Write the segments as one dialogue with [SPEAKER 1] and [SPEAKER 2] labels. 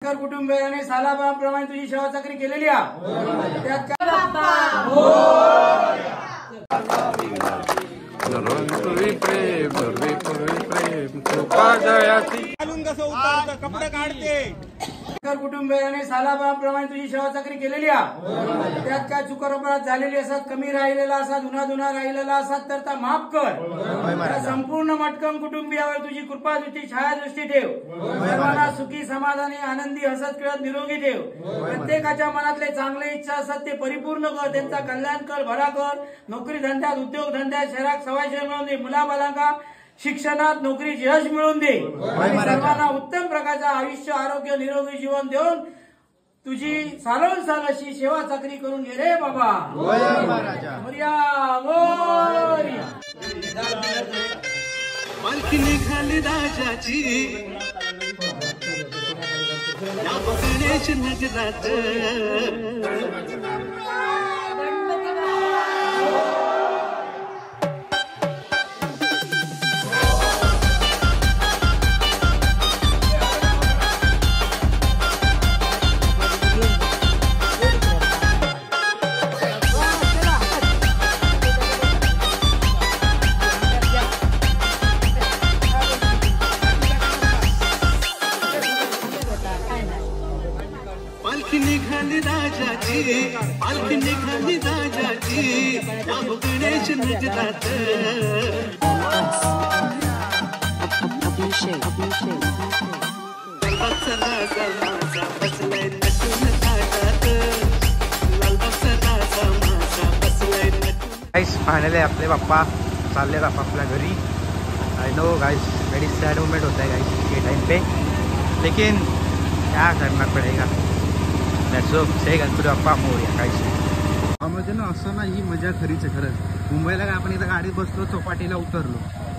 [SPEAKER 1] कुटुंबियाने सालाबाप्रमाणे तुझी सेवा चाकरी केलेली आहे त्यात काय
[SPEAKER 2] कपडे काढते
[SPEAKER 1] कुटुंबियाने सालाबाप्रमाणे तुझी सेवा चाकरी केलेली आहे त्यात काय चुकरपराध झालेली असतात, कमी राहिलेला असतात, उन्हा राहिलेला असतात तर माफ कर। संपूर्ण मटकम कुटुंबियावर तुझी कृपा दृष्टी छाया दृष्टी ठेव। सर्वांना सुखी समाधानी आनंदी हसत खेळत निरोगी ठेव। प्रत्येकाच्या मनातले चांगले इच्छा असतात ते परिपूर्ण कर, त्यांचा कल्याण कर, भला कर। नोकरी धंद्यात उद्योग धंद्यात शहरात सवायशे मिळवून दे, मुलाबाळांना शिक्षणात नोकरी यश मिळवून दे आणि सर्वांना उत्तम प्रकारचं आयुष्य आरोग्य निरोगी जीवन देऊन तुझी सालोन साल अशी सेवा चाकरी करून घे रे बाबा। मोरया मोरया।
[SPEAKER 3] पालखी निघाली राजाची या गणेश नगरात पालखी निघाली राजाची, पालखी निघाली राजाची या गणेश नगरात
[SPEAKER 4] फायनली आपले पप्पा चालले आपल्या घरी। I know guys very sad moment होता है गाइस ये टाइम पे, लेकिन क्या करना पड़ेगा। Let's go say Ganpati Bappa Morya guys. म्हणजे ना असं ना ही मजा खरीच आहे खरंच। मुंबईला काय आपण इथं गाडीत बसलो चौपाटीला उतरलो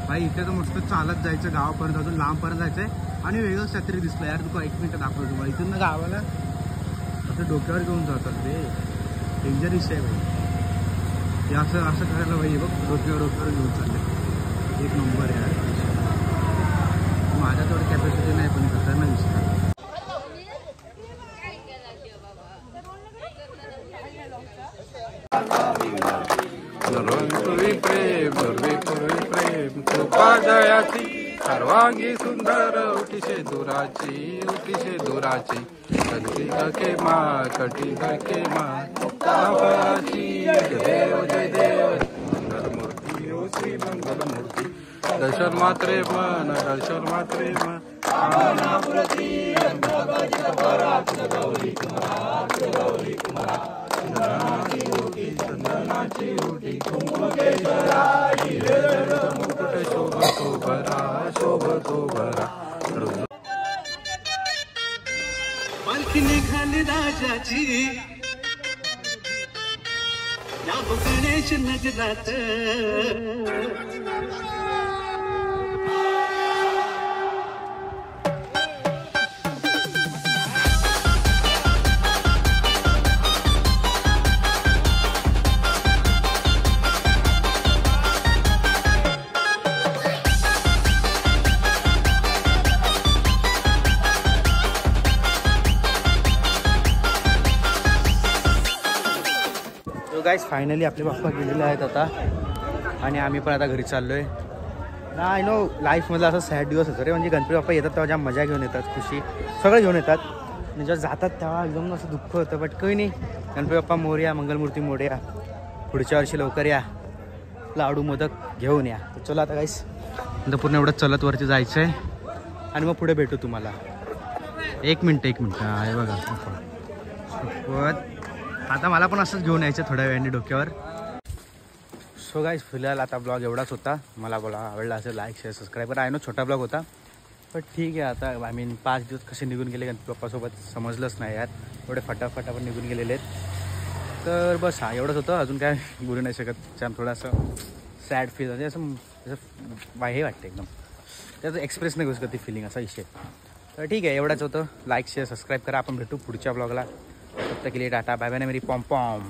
[SPEAKER 4] भाई, इथे तर मस्त चालत जायचं गावापर्यंत, अजून लांबपर्यंत जायचंय आणि वेगळंच छत्री दिसलं यार। तुका एक मिनिट दाखवतो तुम्हाला, इथून ना गावाला असं डोक्यावर घेऊन जातात रे, डेंजरस आहे भाई हे असं असं करायला भाई। बघ डोक्यावर घेऊन चालले, एक नंबर आहे यार। माझ्या थोडी कॅपॅसिटी नाही पण खतरनाक दिसतात।
[SPEAKER 5] सर्वांगी सुंदर उठीशे दुराची कटी के मा देव जय देव मंगल मूर्ती ओ श्री मंगल मूर्ती दर्शन मात्रे मन चंदनाची उठी मुकुट शोभतो भरा
[SPEAKER 3] पालखी निघाली राजाची या गणेश नगरात
[SPEAKER 4] गाइस फायनली आपले पप्पा गेलेले आहेत आता आणि आम्ही पण आता घरी चाललोय ना। आय नो लाईफमधला असं सॅड दिवस होतं रे, म्हणजे गणपती बाप्पा येतात तेव्हा ज्या मजा घेऊन येतात, खुशी सगळं घेऊन येतात, आणि जेव्हा जातात तेव्हा एकदम असं दुःख होतं। बट काही नाही, गणपती बाप्पा मोरया, मंगलमूर्ती मोरया, पुढच्या वर्षी लवकर या, लाडू मोदक घेऊन या। तर चला आता गाइस नंतर पूर्ण एवढं चलत वरती जायचं आहे आणि मग पुढे भेटू तुम्हाला। एक मिनटं हे बघा आता मला पण असंच घेऊन यायचं थोड्या वेळाने डोक्यावर। सो गाइस फिलहाल आता ब्लॉग एवढाच होता। मला आवडला असेल लाईक शेअर सबस्क्राईब करा। आय नो छोटा ब्लॉग होता पण ठीक आहे। आता आय मीन 5 दिवस कसे निघून गेले गणपती बाप्पासोबत समजलंच नाही यार, एवढे फटाफट आपण निघून गेलेले आहेत। तर बस हा एवढंच होतं, अजून काय बोलू नाही शकत। त्यामुळे थोडंसं सॅड फील म्हणजे असं हे वाटतं एकदम, त्याचं एक्सप्रेस नाही करू शकत ती फिलिंग, असा विषय। तर ठीक आहे एवढंच होतं। लाईक शेअर सबस्क्राईब करा, आपण भेटू पुढच्या ब्लॉगला। तब तक के लिए टाटा बाय बाय मेरी पॉम पॉम।